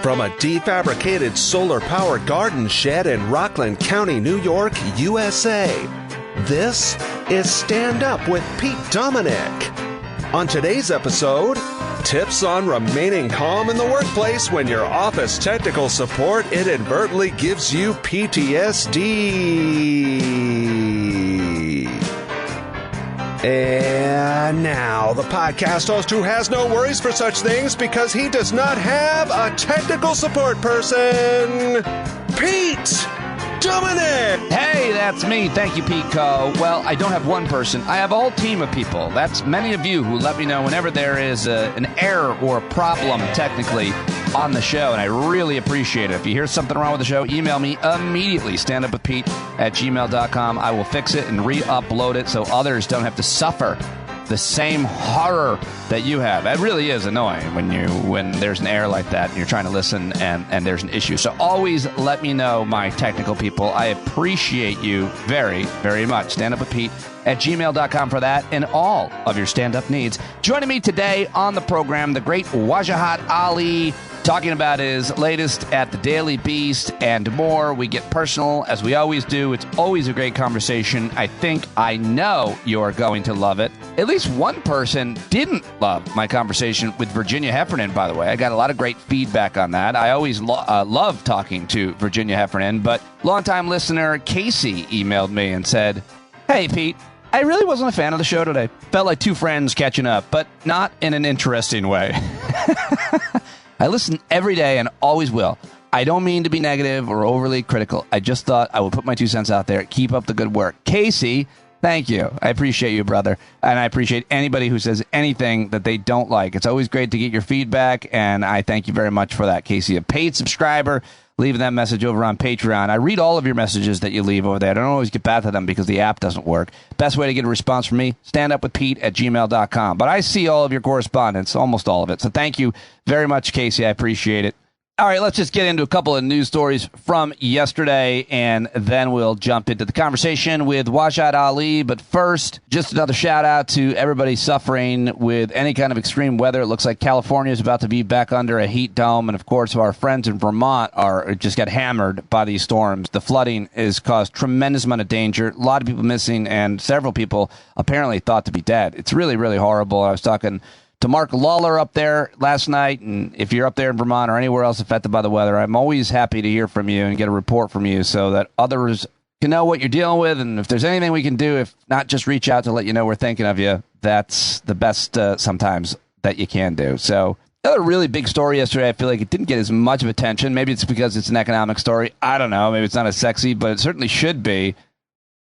From a defabricated solar-powered garden shed in Rockland County, New York, USA, this is Stand Up with Pete Dominic. On today's episode, tips on remaining calm in the workplace when your office technical support inadvertently gives you PTSD. And now, the podcast host who has no worries for such things because he does not have a technical support person, Pete Dominic! Hey, that's me. Thank you, Pete Co. Well, I don't have one person. I have a whole team of people. That's many of you who let me know whenever there is an error or a problem technically on the show, and I really appreciate it. If you hear something wrong with the show, email me immediately, standupwithpete@gmail.com. I will fix it and re-upload it so others don't have to suffer the same horror that you have. It really is annoying when there's an error like that and you're trying to listen and there's an issue. So always let me know, my technical people. I appreciate you very, very much. Standupwithpete@gmail.com for that and all of your stand-up needs. Joining me today on the program, the great Wajahat Ali, talking about his latest at the Daily Beast and more. We get personal, as we always do. It's always a great conversation. I know you're going to love it. At least one person didn't love my conversation with Virginia Heffernan, by the way. I got a lot of great feedback on that. I always love talking to Virginia Heffernan, but longtime listener Casey emailed me and said, "Hey, Pete, I really wasn't a fan of the show today. Felt like two friends catching up, but not in an interesting way." I listen every day and always will. I don't mean to be negative or overly critical. I just thought I would put my 2 cents out there. Keep up the good work. Casey, thank you. I appreciate you, brother. And I appreciate anybody who says anything that they don't like. It's always great to get your feedback, and I thank you very much for that, Casey. A paid subscriber, leaving that message over on Patreon. I read all of your messages that you leave over there. I don't always get back to them because the app doesn't work. Best way to get a response from me, standupwithpete@gmail.com. But I see all of your correspondence, almost all of it. So thank you very much, Casey. I appreciate it. All right, let's just get into a couple of news stories from yesterday, and then we'll jump into the conversation with Wajahat Ali. But first, just another shout-out to everybody suffering with any kind of extreme weather. It looks like California is about to be back under a heat dome, and, of course, our friends in Vermont just got hammered by these storms. The flooding has caused tremendous amount of danger, a lot of people missing, and several people apparently thought to be dead. It's really, really horrible. I was talking to Mark Lawler up there last night, and if you're up there in Vermont or anywhere else affected by the weather, I'm always happy to hear from you and get a report from you so that others can know what you're dealing with, and if there's anything we can do, if not just reach out to let you know we're thinking of you, that's the best sometimes that you can do. So another really big story yesterday, I feel like it didn't get as much of attention. Maybe it's because it's an economic story. I don't know. Maybe it's not as sexy, but it certainly should be.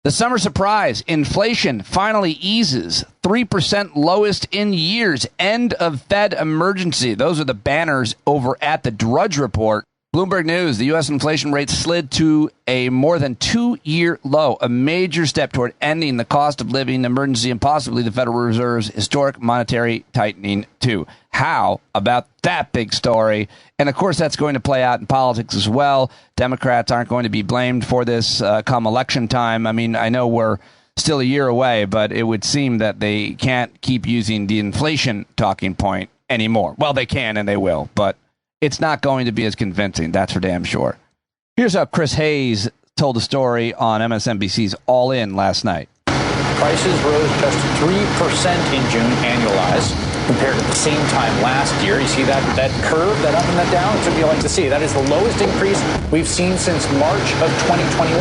The summer surprise, inflation finally eases, 3% lowest in years, end of Fed emergency. Those are the banners over at the Drudge Report. Bloomberg News, the U.S. inflation rate slid to a more than 2-year low, a major step toward ending the cost of living emergency and possibly the Federal Reserve's historic monetary tightening, too. How about that big story? And, of course, that's going to play out in politics as well. Democrats aren't going to be blamed for this come election time. I mean, I know we're still a year away, but it would seem that they can't keep using the inflation talking point anymore. Well, they can and they will, but it's not going to be as convincing, that's for damn sure. Here's how Chris Hayes told the story on MSNBC's All In last night. Prices rose just 3% in June annualized compared to the same time last year. You see that curve, that up and that down? It's what you like to see. That is the lowest increase we've seen since March of 2021.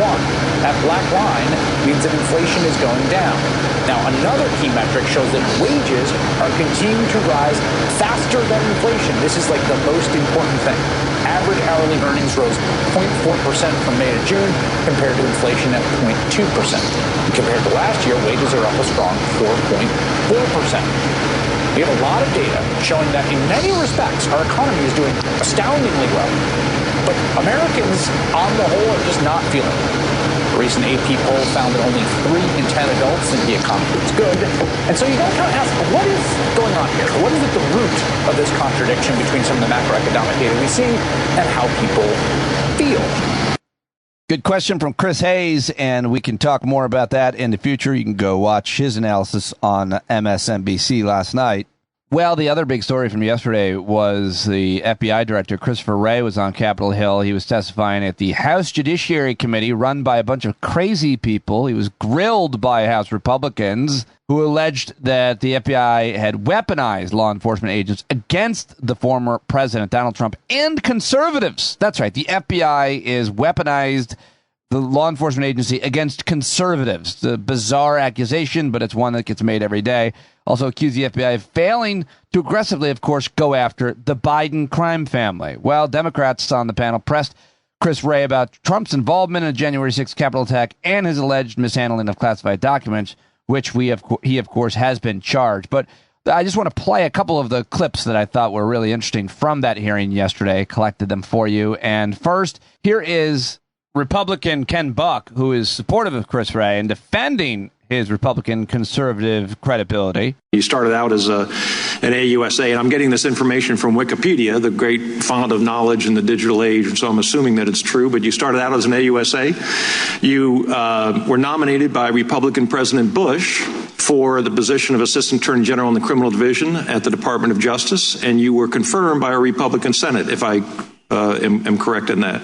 That black line means that inflation is going down. Now, another key metric shows that wages are continuing to rise faster than inflation. This is like the most important thing. Average hourly earnings rose 0.4% from May to June compared to inflation at 0.2%. Compared to last year, wages are up a strong 4.4%. We have a lot of data showing that in many respects, our economy is doing astoundingly well. But Americans, on the whole, are just not feeling it. A recent AP poll found that only 3 in 10 adults think the economy is good. And so you got to kind of ask, what is going on here? What is at the root of this contradiction between some of the macroeconomic data we see and how people feel? Good question from Chris Hayes, and we can talk more about that in the future. You can go watch his analysis on MSNBC last night. Well, the other big story from yesterday was the FBI director, Christopher Wray, was on Capitol Hill. He was testifying at the House Judiciary Committee run by a bunch of crazy people. He was grilled by House Republicans who alleged that the FBI had weaponized law enforcement agents against the former president, Donald Trump, and conservatives. That's right. The FBI is weaponized the law enforcement agency against conservatives. It's a bizarre accusation, but it's one that gets made every day. Also accused the FBI of failing to aggressively, of course, go after the Biden crime family. Well, Democrats on the panel pressed Chris Wray about Trump's involvement in the January 6th Capitol attack and his alleged mishandling of classified documents, which he, of course, has been charged. But I just want to play a couple of the clips that I thought were really interesting from that hearing yesterday, collected them for you. And first, here is Republican Ken Buck, who is supportive of Chris Wray and defending his Republican conservative credibility. You started out as an AUSA, and I'm getting this information from Wikipedia, the great font of knowledge in the digital age, and so I'm assuming that it's true, but you started out as an AUSA. You were nominated by Republican President Bush for the position of Assistant Attorney General in the Criminal Division at the Department of Justice, and you were confirmed by a Republican Senate, if I am correct in that.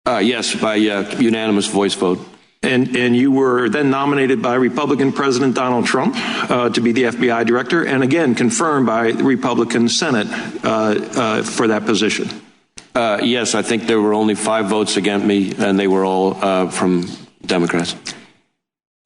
Yes, by unanimous voice vote. And you were then nominated by Republican President Donald Trump to be the FBI director, and again confirmed by the Republican Senate for that position. Yes, I think there were only 5 votes against me, and they were all from Democrats.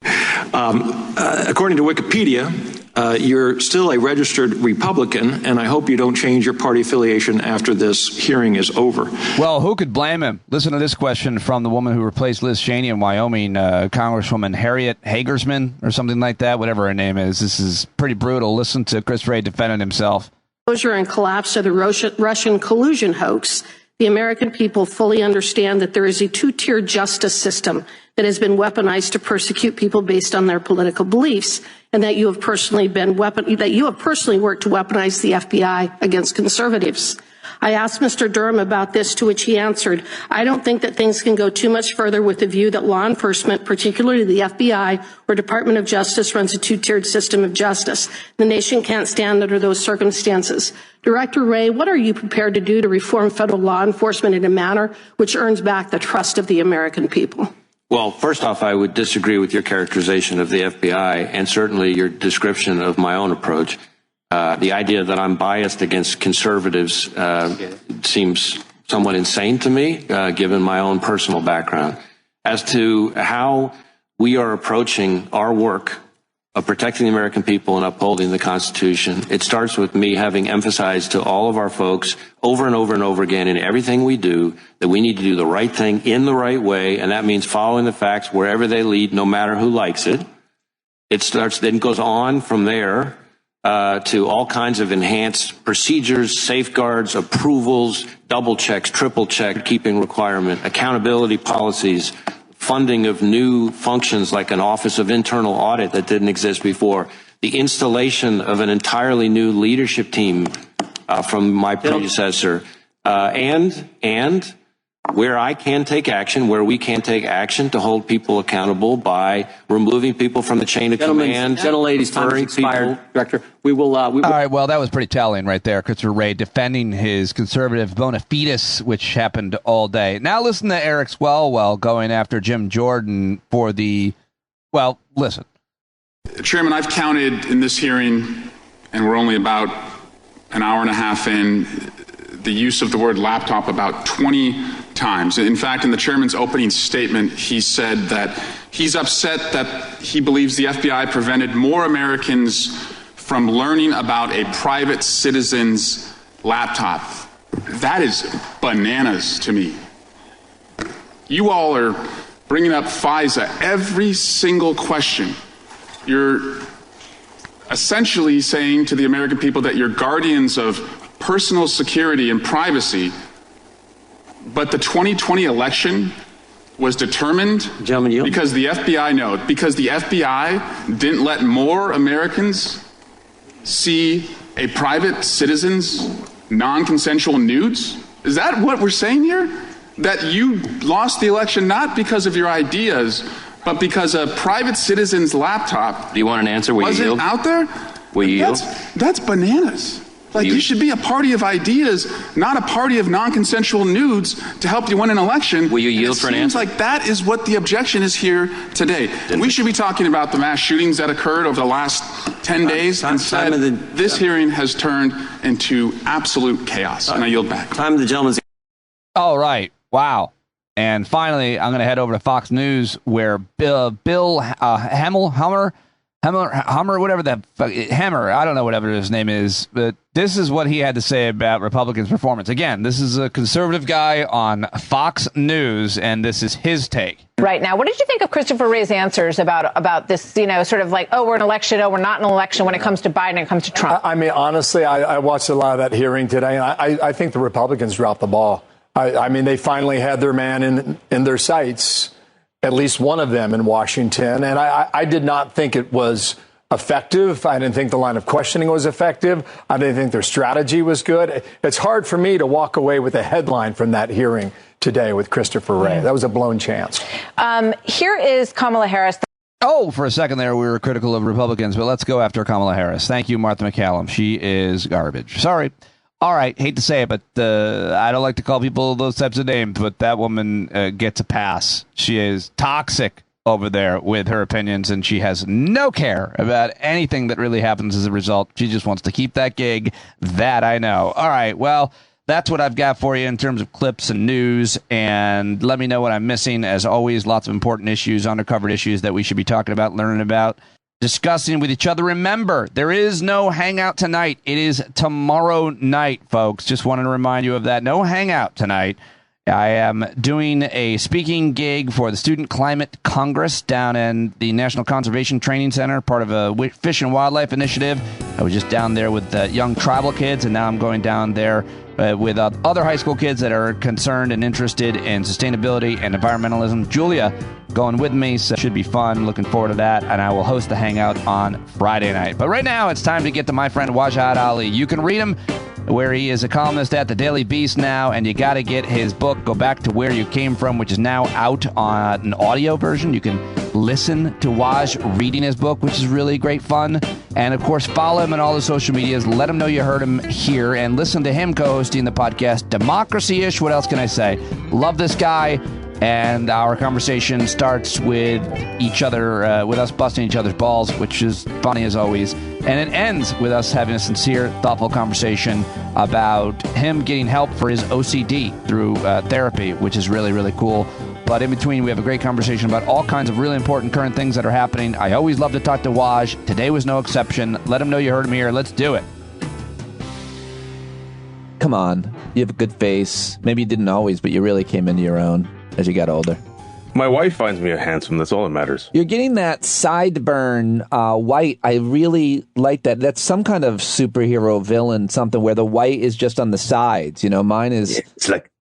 According to Wikipedia, you're still a registered Republican, and I hope you don't change your party affiliation after this hearing is over. Well, who could blame him? Listen to this question from the woman who replaced Liz Cheney in Wyoming, Congresswoman Harriet Hagersman, or something like that, whatever her name is. This is pretty brutal. Listen to Chris Wray defending himself. And collapse of the Russian collusion hoax, the American people fully understand that there is a two-tiered justice system that has been weaponized to persecute people based on their political beliefs, and that you have personally worked to weaponize the FBI against conservatives. I asked Mr. Durham about this, to which he answered, I don't think that things can go too much further with the view that law enforcement, particularly the FBI or Department of Justice, runs a two-tiered system of justice. The nation can't stand under those circumstances. Director Wray, what are you prepared to do to reform federal law enforcement in a manner which earns back the trust of the American people? Well, first off, I would disagree with your characterization of the FBI and certainly your description of my own approach. The idea that I'm biased against conservatives seems somewhat insane to me, given my own personal background. As to how we are approaching our work of protecting the American people and upholding the Constitution, it starts with me having emphasized to all of our folks over and over and over again in everything we do that we need to do the right thing in the right way, and that means following the facts wherever they lead, no matter who likes it. It starts, then goes on from there to all kinds of enhanced procedures, safeguards, approvals, double checks, triple check, keeping requirement, accountability policies, funding of new functions like an Office of Internal Audit that didn't exist before, the installation of an entirely new leadership team from my predecessor, and where I can take action, where we can take action to hold people accountable by removing people from the chain of command. Gentleladies, time has expired. Director, we will. All right, well, that was pretty telling right there. Christopher Wray defending his conservative bona fides, which happened all day. Now listen to Eric Swalwell going after Jim Jordan for the, well, listen. Chairman, I've counted in this hearing, and we're only about an hour and a half in, the use of the word laptop about 20 times. In fact, in the chairman's opening statement, he said that he's upset that he believes the FBI prevented more Americans from learning about a private citizen's laptop. That is bananas to me. You all are bringing up FISA every single question. You're essentially saying to the American people that you're guardians of personal security and privacy, but the 2020 election was determined because the FBI didn't let more Americans see a private citizen's non-consensual nudes? Is that what we're saying here? That you lost the election not because of your ideas, but because a private citizen's laptop Do you want an answer? wasn't out there? Will you yield? That's bananas. Like, you should be a party of ideas, not a party of non-consensual nudes to help you win an election. Will you yield for an answer? It seems like that is what the objection is here today. We should be talking about the mass shootings that occurred over the last 10 days. Instead, this hearing has turned into absolute chaos. And I yield back. Time of the gentleman's. All right. Wow. And finally, I'm going to head over to Fox News, where Bill Hammer, whatever that Hammer, I don't know whatever his name is, but this is what he had to say about Republicans' performance. Again, this is a conservative guy on Fox News, and this is his take. Right now, what did you think of Christopher Wray's answers about this, sort of like, oh, we're an election, oh, we're not an election when it comes to Biden and it comes to Trump? I mean, honestly, I watched a lot of that hearing today, and I think the Republicans dropped the ball. I mean, they finally had their man in their sights, at least one of them in Washington. And I did not think it was effective. I didn't think the line of questioning was effective. I didn't think their strategy was good. It's hard for me to walk away with a headline from that hearing today with Christopher Wray. That was a blown chance. Here is Kamala Harris. Oh, for a second there, we were critical of Republicans, but let's go after Kamala Harris. Thank you, Martha McCallum. She is garbage. Sorry. All right, hate to say it, but I don't like to call people those types of names, but that woman gets a pass. She is toxic over there with her opinions, and she has no care about anything that really happens as a result. She just wants to keep that gig. That I know. All right, well, that's what I've got for you in terms of clips and news, and let me know what I'm missing. As always, lots of important issues, undercovered issues that we should be talking about, learning about, discussing with each other. Remember, there is no hangout tonight. It is tomorrow night, folks. Just wanted to remind you of that. No hangout tonight. I am doing a speaking gig for the Student Climate Congress down in the National Conservation Training Center, part of a Fish and Wildlife Initiative. I was just down there with young tribal kids, and now I'm going down there with other high school kids that are concerned and interested in sustainability and environmentalism. Julia going with me, so it should be fun. Looking forward to that, and I will host the hangout on Friday night. But right now, it's time to get to my friend Wajahat Ali. You can read him where he is a columnist at the Daily Beast now, and you got to get his book, Go Back to Where You Came From, which is now out on an audio version. You can listen to Waj reading his book, which is really great fun. And, of course, follow him on all the social medias. Let him know you heard him here, and listen to him co-hosting the podcast Democracy-ish. What else can I say? Love this guy. And our conversation starts with each other, with us busting each other's balls, which is funny as always. And it ends with us having a sincere, thoughtful conversation about him getting help for his OCD through therapy, which is really, really cool. But in between, we have a great conversation about all kinds of really important current things that are happening. I always love to talk to Waj. Today was no exception. Let him know you heard him here. Let's do it. Come on. You have a good face. Maybe you didn't always, but you really came into your own as you got older. My wife finds me handsome. That's all that matters. You're getting that sideburn white. I really like that. That's some kind of superhero villain, something where the white is just on the sides. You know, mine is. Yeah, it's like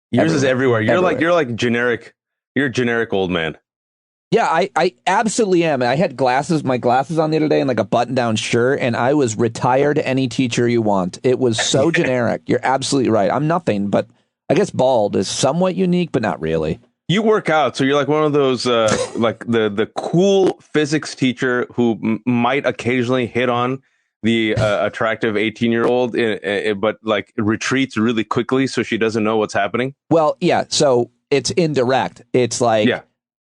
yours is everywhere. You're like generic. You're a generic old man. Yeah, I absolutely am. I had my glasses on the other day and like a button-down shirt, and I was retired any teacher you want. It was so generic. You're absolutely right. I'm nothing, but I guess bald is somewhat unique, but not really. You work out, so you're like one of those, like the cool physics teacher who might occasionally hit on the attractive 18-year-old, but like retreats really quickly so she doesn't know what's happening. Well, yeah, so it's indirect. It's like,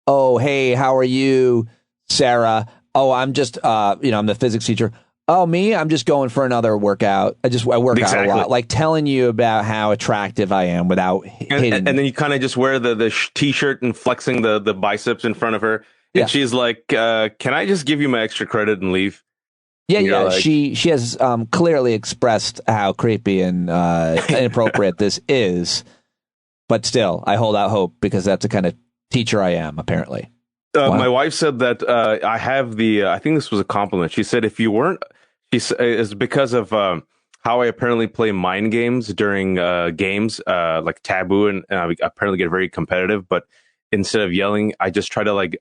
oh, hey, how are you, Sarah? Oh, I'm just, I'm the physics teacher. Oh, me? I'm just going for another workout. I work out a lot. Like telling you about how attractive I am without hitting. And then you kind of just wear the T-shirt and flexing the biceps in front of her. And she's like, can I just give you my extra credit and leave? Yeah, yeah. Like, she has clearly expressed how creepy and inappropriate this is. But still, I hold out hope because that's the kind of teacher I am, apparently. My wife said that I have I think this was a compliment. She said, if you weren't, it's because of how I apparently play mind games during games, like Taboo, and I apparently get very competitive. But instead of yelling, I just try to like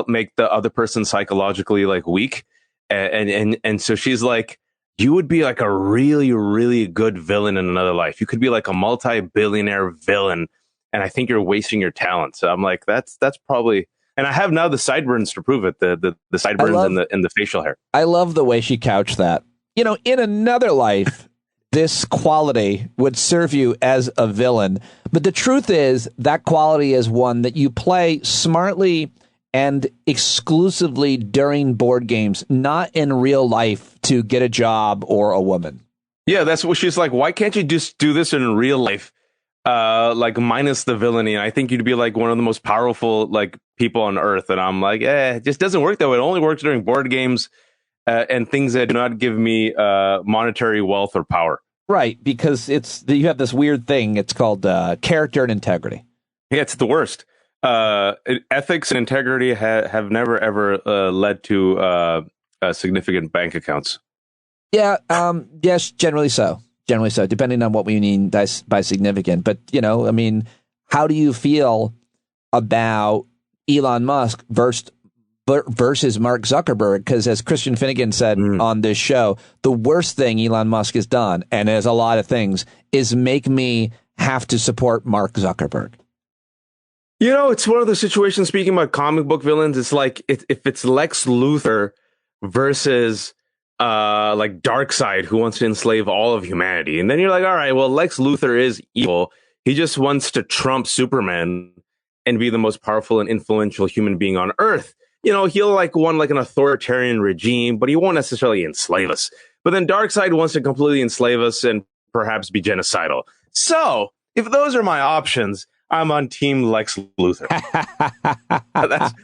make the other person psychologically like weak. And so she's like, you would be like a really, really good villain in another life. You could be like a multi-billionaire villain. And I think you're wasting your talent. So I'm like, that's probably, And I have now the sideburns to prove it, the sideburns and the facial hair. I love the way she couched that. You know, in another life, this quality would serve you as a villain. But the truth is that quality is one that you play smartly and exclusively during board games, not in real life to get a job or a woman. Yeah, that's what she's like. Why can't you just do this in real life? Like minus the villainy. And I think you'd be like one of the most powerful like people on earth. And I'm like, it just doesn't work that way. It only works during board games and things that do not give me monetary wealth or power. Right, because you have this weird thing. It's called character and integrity. Yeah, it's the worst. Ethics and integrity have never ever led to significant bank accounts. Yeah, yes, generally so. Generally so, depending on what we mean by significant. But, you know, I mean, how do you feel about Elon Musk versus Mark Zuckerberg? Because as Christian Finnegan said on this show, the worst thing Elon Musk has done, and there's a lot of things, is make me have to support Mark Zuckerberg. You know, it's one of those situations, speaking about comic book villains, it's like if it's Lex Luthor versus like Darkseid, who wants to enslave all of humanity. And then you're like, all right, well, Lex Luthor is evil. He just wants to trump Superman and be the most powerful and influential human being on Earth. You know, he'll like want like an authoritarian regime, but he won't necessarily enslave us. But then Darkseid wants to completely enslave us and perhaps be genocidal. So if those are my options, I'm on team Lex Luthor.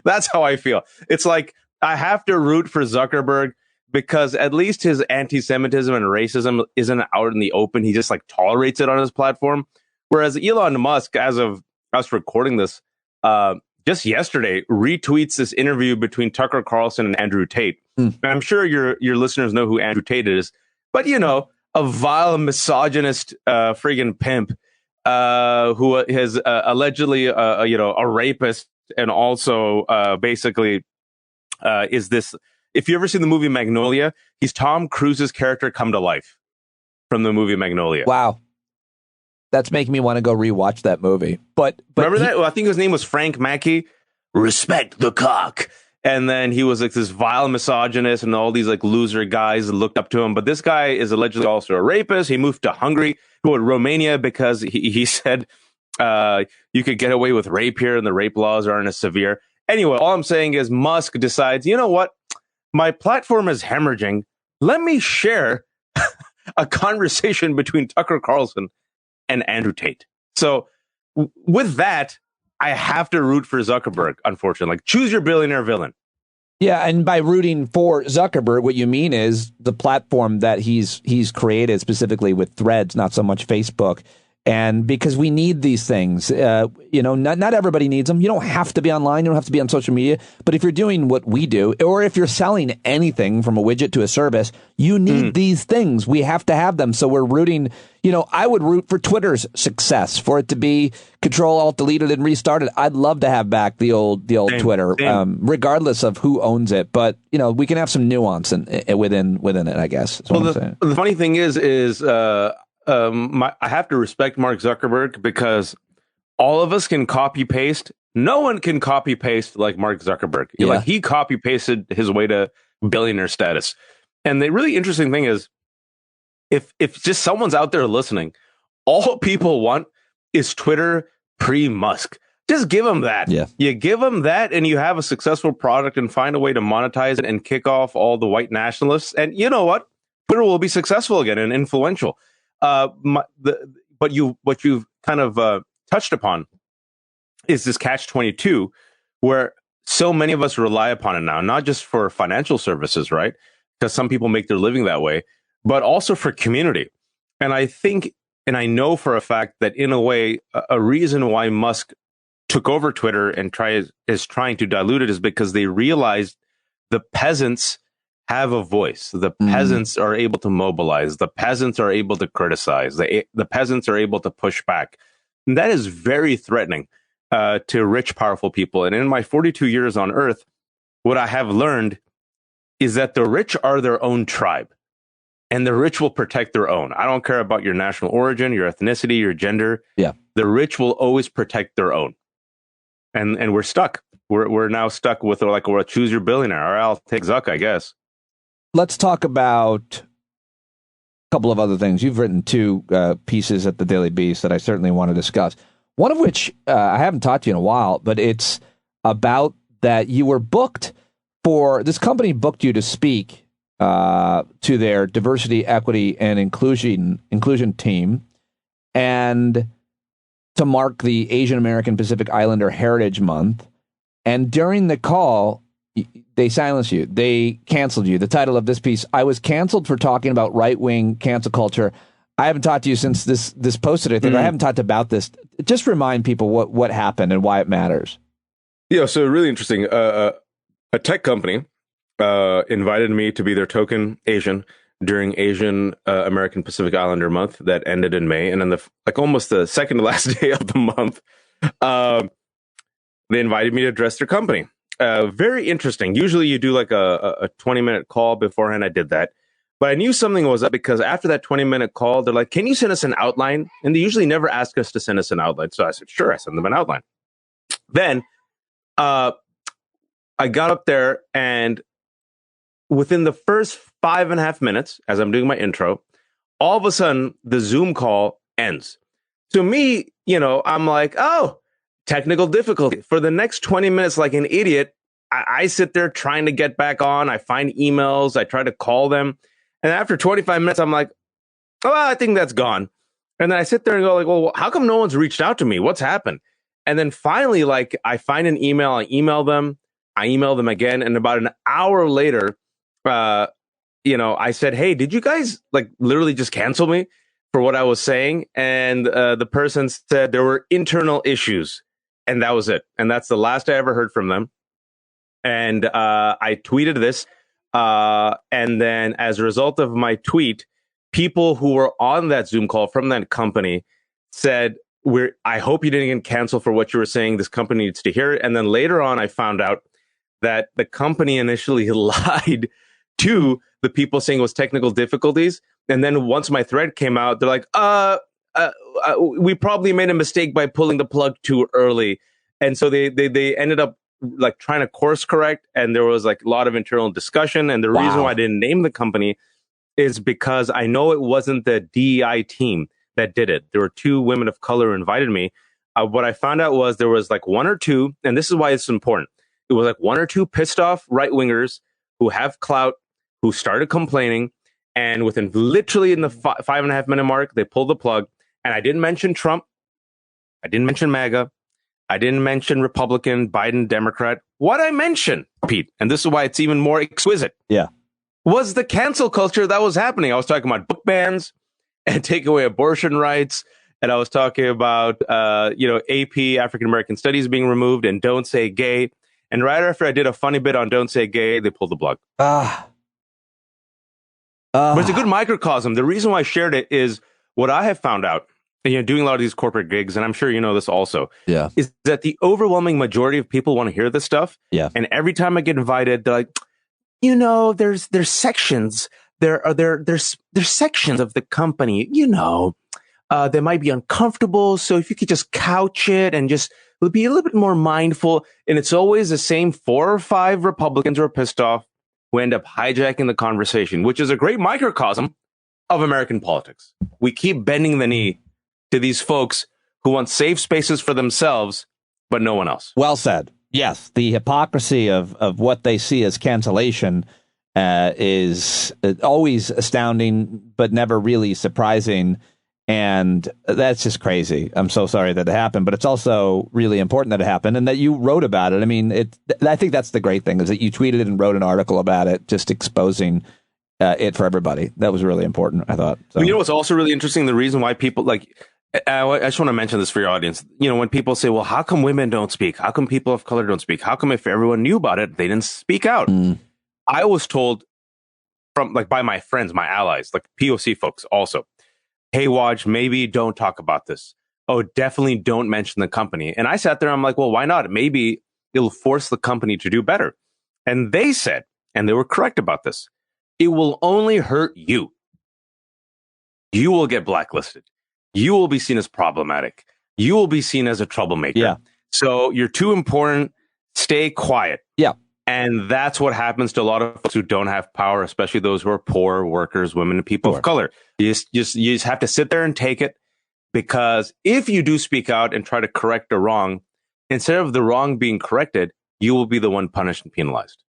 That's how I feel. It's like I have to root for Zuckerberg because at least his anti-Semitism and racism isn't out in the open. He just like tolerates it on his platform. Whereas Elon Musk, as of us recording this, just yesterday, retweets this interview between Tucker Carlson and Andrew Tate. And I'm sure your listeners know who Andrew Tate is, but you know, a vile misogynist friggin' pimp who is allegedly a rapist and also basically is this. If you ever seen the movie Magnolia, he's Tom Cruise's character come to life from the movie Magnolia. Wow. That's making me want to go rewatch that movie. But remember that? Well, I think his name was Frank Mackey. Respect the cock. And then he was like this vile misogynist and all these like loser guys looked up to him. But this guy is allegedly also a rapist. He moved to Romania because he said you could get away with rape here and the rape laws aren't as severe. Anyway, all I'm saying is Musk decides, you know what? My platform is hemorrhaging. Let me share a conversation between Tucker Carlson and Andrew Tate. So with that, I have to root for Zuckerberg, unfortunately. Like, choose your billionaire villain. Yeah, and by rooting for Zuckerberg, what you mean is the platform that he's created specifically with Threads, not so much Facebook. And because we need these things, not everybody needs them. You don't have to be online. You don't have to be on social media. But if you're doing what we do, or if you're selling anything from a widget to a service, you need these things. We have to have them. So we're rooting, I would root for Twitter's success, for it to be Control, Alt, deleted, and restarted. I'd love to have back the old Twitter, regardless of who owns it. But, we can have some nuance within it, I guess. Well, the funny thing is I have to respect Mark Zuckerberg because all of us can copy paste. No one can copy paste like Mark Zuckerberg. Yeah. Like he copy pasted his way to billionaire status. And the really interesting thing is, if just someone's out there listening, all people want is Twitter pre-Musk. Just give them that. Yeah. You give them that, and you have a successful product, and find a way to monetize it and kick off all the white nationalists. And you know what? Twitter will be successful again and influential. What you've kind of touched upon is this catch-22, where so many of us rely upon it now, not just for financial services, right? Because some people make their living that way, but also for community. And I think, and I know for a fact that in a way, a reason why Musk took over Twitter and is trying to dilute it is because they realized the peasants have a voice. The peasants are able to mobilize. The peasants are able to criticize. The peasants are able to push back. And that is very threatening to rich, powerful people. And in my 42 years on Earth, what I have learned is that the rich are their own tribe. And the rich will protect their own. I don't care about your national origin, your ethnicity, your gender. Yeah. The rich will always protect their own. And we're stuck. we're now stuck with like a choose your billionaire, or I'll take Zuck, I guess. Let's talk about a couple of other things. You've written two pieces at the Daily Beast that I certainly want to discuss. One of which I haven't talked to you in a while, but it's about that you were booked for, this company booked you to speak to their diversity, equity, and inclusion team, and to mark the Asian American Pacific Islander Heritage Month. And during the call, they silenced you. They canceled you. The title of this piece, I was canceled for talking about right-wing cancel culture. I haven't talked to you since this posted. I think I haven't talked about this. Just remind people what happened and why it matters. Yeah, so really interesting. A tech company invited me to be their token Asian during Asian American Pacific Islander Month that ended in May, and then almost the second to last day of the month, they invited me to address their company. Very interesting. Usually you do like a 20-minute call beforehand. I did that. But I knew something was up because after that 20-minute call, they're like, can you send us an outline? And they usually never ask us to send us an outline. So I said, sure, I sent them an outline. Then I got up there, and within the first 5.5 minutes, as I'm doing my intro, all of a sudden the Zoom call ends. To me, I'm like, oh, technical difficulty. For the next 20 minutes, like an idiot, I sit there trying to get back on. I find emails. I try to call them. And after 25 minutes, I'm like, oh, I think that's gone. And then I sit there and go like, well, how come no one's reached out to me? What's happened? And then finally, like, I find an email. I email them again. And about an hour later, I said, hey, did you guys like literally just cancel me for what I was saying? And the person said there were internal issues. And that was it. And that's the last I ever heard from them. And I tweeted this. And then as a result of my tweet, people who were on that Zoom call from that company said, I hope you didn't get canceled for what you were saying. This company needs to hear it. And then later on, I found out that the company initially lied to the people saying it was technical difficulties. And then once my thread came out, they're like, we probably made a mistake by pulling the plug too early. And so they ended up like trying to course correct. And there was like a lot of internal discussion. And the reason why I didn't name the company is because I know it wasn't the DEI team that did it. There were two women of color who invited me. What I found out was there was like one or two, and this is why it's important. It was like one or two pissed off right wingers who have clout, who started complaining. And within literally in the 5.5 minute mark, they pulled the plug. And I didn't mention Trump. I didn't mention MAGA. I didn't mention Republican, Biden, Democrat. What I mentioned, Pete, and this is why it's even more exquisite, was the cancel culture that was happening. I was talking about book bans and take away abortion rights. And I was talking about, AP, African American Studies being removed, and Don't Say Gay. And right after I did a funny bit on Don't Say Gay, they pulled the plug. But it's a good microcosm. The reason why I shared it is what I have found out, and, doing a lot of these corporate gigs, and I'm sure you know this also, is that the overwhelming majority of people want to hear this stuff. Yeah. And every time I get invited, they're like, there's sections. There's sections of the company, that might be uncomfortable. So if you could just couch it and just be a little bit more mindful. And it's always the same 4 or 5 Republicans who are pissed off who end up hijacking the conversation, which is a great microcosm of American politics. We keep bending the knee to these folks who want safe spaces for themselves, but no one else. Well said. Yes, the hypocrisy of what they see as cancellation is always astounding, but never really surprising. And that's just crazy. I'm so sorry that it happened, but it's also really important that it happened and that you wrote about it. I mean, I think that's the great thing, is that you tweeted and wrote an article about it, just exposing it for everybody. That was really important, I thought. So. What's also really interesting? The reason why people I just want to mention this for your audience. When people say, well, how come women don't speak? How come people of color don't speak? How come if everyone knew about it, they didn't speak out? I was told by my friends, my allies, like POC folks also, hey, Waj, maybe don't talk about this. Oh, definitely don't mention the company. And I sat there, I'm like, well, why not? Maybe it'll force the company to do better. And they said, and they were correct about this, it will only hurt you. You will get blacklisted. You will be seen as problematic. You will be seen as a troublemaker. Yeah. So you're too important. stay quiet. Yeah. And that's what happens to a lot of folks who don't have power, especially those who are poor, workers, women, and people of color. You just have to sit there and take it, because if you do speak out and try to correct a wrong, instead of the wrong being corrected, you will be the one punished and penalized.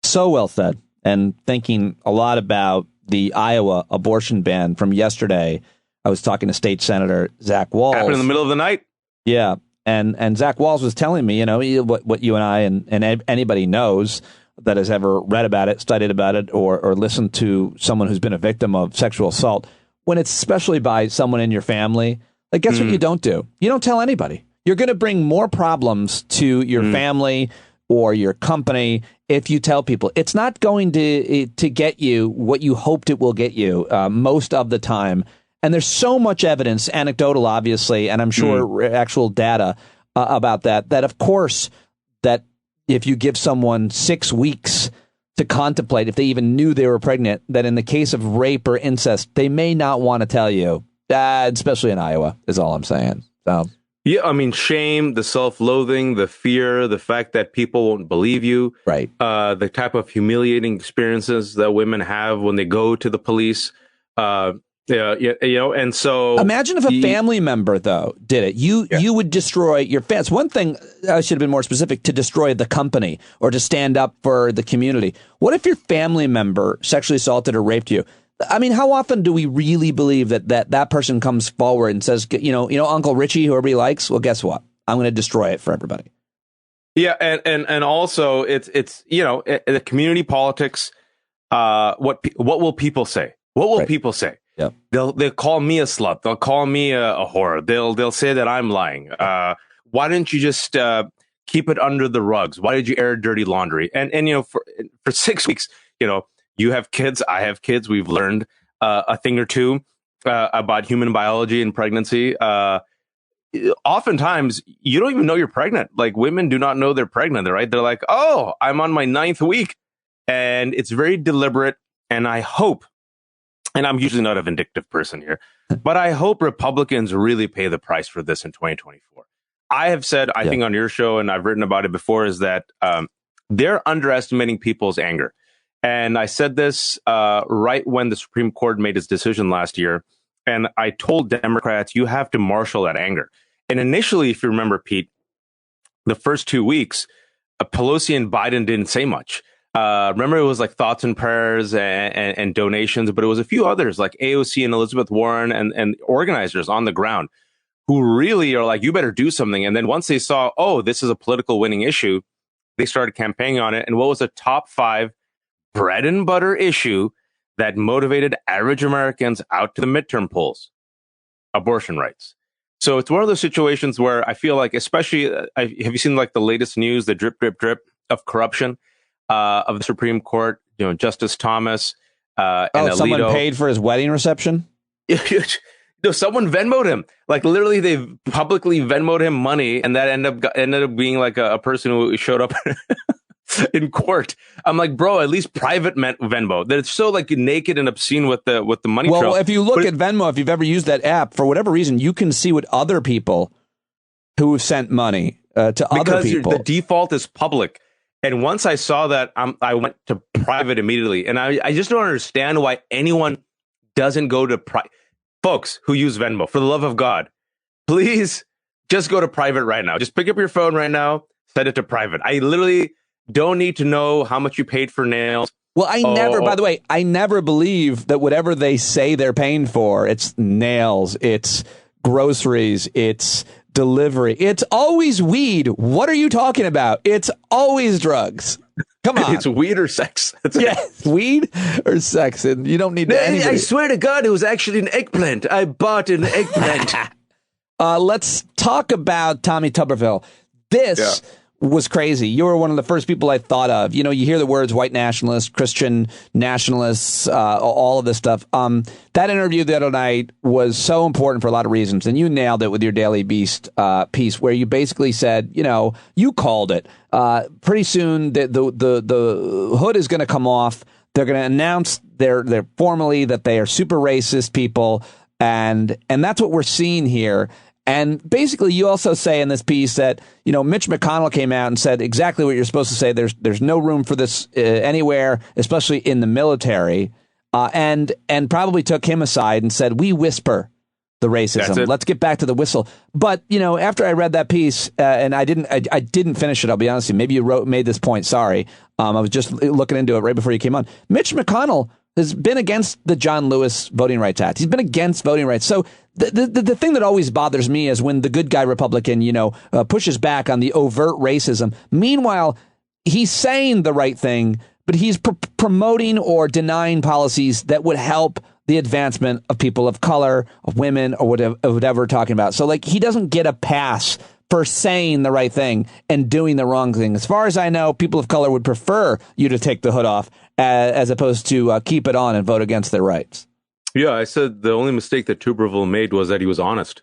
So well said. And thinking a lot about the Iowa abortion ban from yesterday, I was talking to State Senator Zach Walz. Happened in the middle of the night. Yeah. And Zach Walz was telling me, what you and I and anybody knows that has ever read about it, studied about it, or listened to someone who's been a victim of sexual assault, when it's especially by someone in your family, like, guess what you don't do? You don't tell anybody. You're going to bring more problems to your family or your company if you tell people. It's not going to get you what you hoped it will get you most of the time. And there's so much evidence, anecdotal, obviously, and I'm sure actual data about that of course, that if you give someone 6 weeks to contemplate if they even knew they were pregnant, that in the case of rape or incest, they may not want to tell you, especially in Iowa, is all I'm saying. So. Yeah, I mean, shame, the self-loathing, the fear, the fact that people won't believe you, right? The type of humiliating experiences that women have when they go to the police. And so imagine if a family member, though, did it. You would destroy your fans. One thing, I should have been more specific, to destroy the company or to stand up for the community. What if your family member sexually assaulted or raped you? I mean, how often do we really believe that person comes forward and says, Uncle Richie, who everybody likes? Well, guess what? I'm going to destroy it for everybody. Yeah, and also it's the community politics. What will people say? What will people say? Yeah, they'll call me a slut. They'll call me a whore. They'll say that I'm lying. Why didn't you just keep it under the rugs? Why did you air dirty laundry? And for 6 weeks, you have kids, I have kids. We've learned a thing or two about human biology and pregnancy. Oftentimes, you don't even know you're pregnant. Like, women do not know they're pregnant, right? They're like, oh, I'm on my 9th week. And it's very deliberate. And I hope, and I'm usually not a vindictive person here, but I hope Republicans really pay the price for this in 2024. I have said, I think on your show, and I've written about it before, is that they're underestimating people's anger. And I said this right when the Supreme Court made its decision last year. And I told Democrats, you have to marshal that anger. And initially, if you remember, Pete, the first 2 weeks, Pelosi and Biden didn't say much. Remember, it was like thoughts and prayers and donations, but it was a few others like AOC and Elizabeth Warren and organizers on the ground who really are like, you better do something. And then once they saw, oh, this is a political winning issue, they started campaigning on it. And what was a top 5 bread and butter issue that motivated average Americans out to the midterm polls? Abortion rights. So it's one of those situations where I feel like, especially, have you seen like the latest news, the drip, drip, drip of corruption of the Supreme Court? Justice Thomas and Alito. Someone paid for his wedding reception? No, someone Venmoed him. Like, literally, they publicly Venmoed him money, and that ended up being like a person who showed up in court. I'm like, bro, at least private Venmo. They're so like naked and obscene with the money trail. Well, if you look at Venmo, if you've ever used that app, for whatever reason, you can see what other people who have sent money to other people. Because the default is public. And once I saw that, I went to private immediately. And I just don't understand why anyone doesn't go to folks who use Venmo. For the love of God, please just go to private right now. Just pick up your phone right now, set it to private. I literally don't need to know how much you paid for nails. Well, by the way, I never believe that whatever they say they're paying for, it's nails, it's groceries, it's delivery. It's always weed. What are you talking about? It's always drugs. Come on. It's weed or sex. Yes, weed or sex. And you don't need to. I swear to God, it was actually an eggplant. I bought an eggplant. Let's talk about Tommy Tuberville. This was crazy. You were one of the first people I thought of. You hear the words white nationalists, Christian nationalists, all of this stuff. That interview the other night was so important for a lot of reasons. And you nailed it with your Daily Beast piece where you basically said, you called it. Pretty soon the hood is going to come off. They're going to announce they're formally that they are super racist people. And that's what we're seeing here. And basically, you also say in this piece that, Mitch McConnell came out and said exactly what you're supposed to say. There's no room for this anywhere, especially in the military, and probably took him aside and said, we whisper the racism. Let's get back to the whistle. But, after I read that piece, and I didn't finish it, I'll be honest with you. Maybe you made this point. Sorry. I was just looking into it right before you came on. Mitch McConnell has been against the John Lewis Voting Rights Act. He's been against voting rights. So the thing that always bothers me is when the good guy Republican, pushes back on the overt racism. Meanwhile, he's saying the right thing, but he's promoting or denying policies that would help the advancement of people of color, of women, or whatever we're talking about. So, he doesn't get a pass for saying the right thing and doing the wrong thing. As far as I know, people of color would prefer you to take the hood off as opposed to keep it on and vote against their rights. Yeah, I said the only mistake that Tuberville made was that he was honest,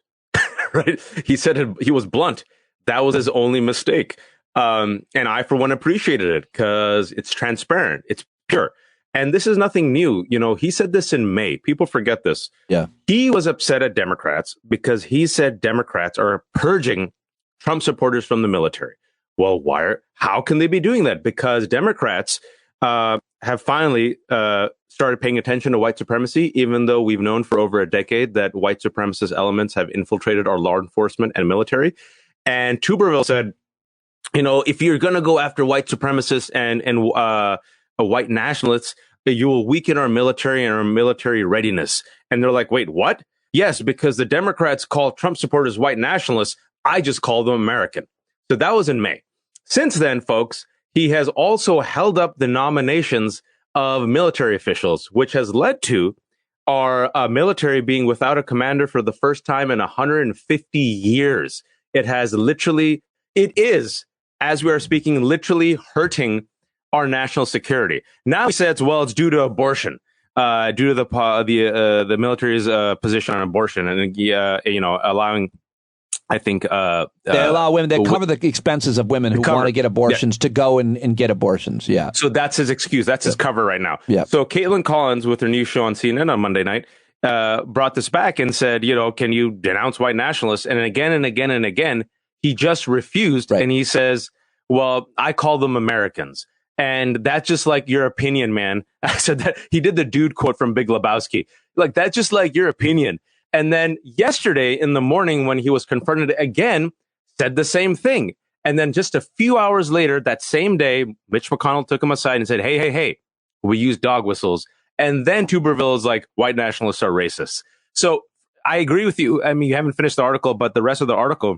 right? He said he was blunt. That was his only mistake. And I, for one, appreciated it because it's transparent. It's pure. And this is nothing new. He said this in May. People forget this. Yeah. He was upset at Democrats because he said Democrats are purging Trump supporters from the military. Well, how can they be doing that? Because Democrats have finally started paying attention to white supremacy, even though we've known for over a decade that white supremacist elements have infiltrated our law enforcement and military. And Tuberville said, if you're going to go after white supremacists and white nationalists, you will weaken our military and our military readiness. And they're like, wait, what? Yes, because the Democrats call Trump supporters white nationalists. I just call them American. So that was in May. Since then, folks, he has also held up the nominations of military officials, which has led to our military being without a commander for the first time in 150 years. It is, as we are speaking, literally hurting our national security. Now he says, well, it's due to abortion, due to the military's position on abortion, and allowing, I think they allow women. They cover the expenses of women who want to get abortions to go and get abortions. Yeah. So that's his excuse. That's his cover right now. Yeah. So Caitlin Collins, with her new show on CNN on Monday night, brought this back and said, can you denounce white nationalists? And again and again and again, he just refused. Right. And he says, well, I call them Americans. And that's just like your opinion, man. I said that he did the dude quote from Big Lebowski. Like, that's just like your opinion. And then yesterday in the morning, when he was confronted again, said the same thing. And then just a few hours later, that same day, Mitch McConnell took him aside and said, hey, we use dog whistles. And then Tuberville is like, white nationalists are racist. So I agree with you. I mean, you haven't finished the article, but the rest of the article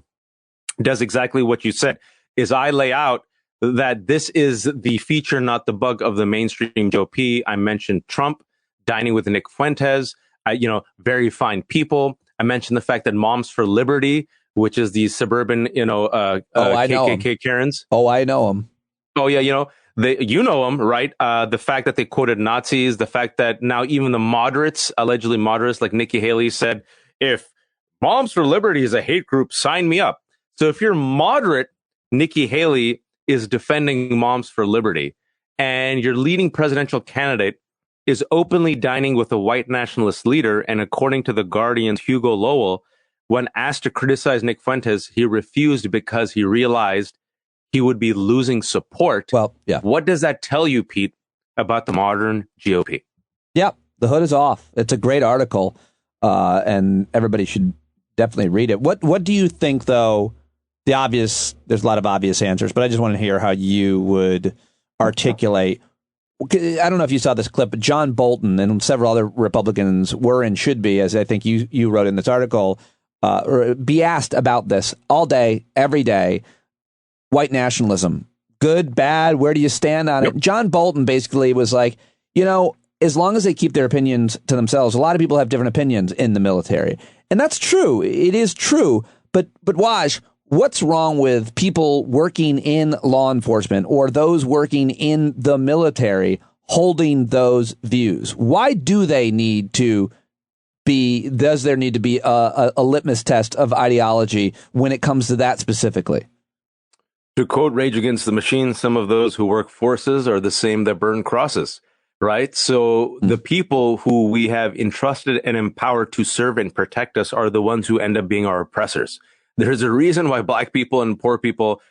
does exactly what you said, is I lay out that this is the feature, not the bug of the mainstream GOP. I mentioned Trump dining with Nick Fuentes, very fine people. I mentioned the fact that Moms for Liberty, which is the suburban, KKK Karens. Oh, I know them. Oh, yeah. You know them, right? The fact that they quoted Nazis, the fact that now even the moderates, allegedly moderates like Nikki Haley, said, if Moms for Liberty is a hate group, sign me up. So if you're moderate, Nikki Haley is defending Moms for Liberty, and your leading presidential candidate is openly dining with a white nationalist leader. And according to The Guardian's Hugo Lowell, when asked to criticize Nick Fuentes, he refused because he realized he would be losing support. Well, yeah. What does that tell you, Pete, about the modern GOP? Yep. The hood is off. It's a great article, and everybody should definitely read it. What do you think, though? There's a lot of obvious answers, but I just want to hear how you would articulate. I don't know if you saw this clip, but John Bolton and several other Republicans were and should be, as I think you wrote in this article, be asked about this all day, every day. White nationalism, good, bad, where do you stand on it? John Bolton basically was like, as long as they keep their opinions to themselves, a lot of people have different opinions in the military. And that's true. It is true. But Waj, what's wrong with people working in law enforcement or those working in the military holding those views? Why do they need to does there need to be a litmus test of ideology when it comes to that specifically? To quote Rage Against the Machine, some of those who work forces are the same that burn crosses. right? So the people who we have entrusted and empowered to serve and protect us are the ones who end up being our oppressors. There's a reason why black people and poor people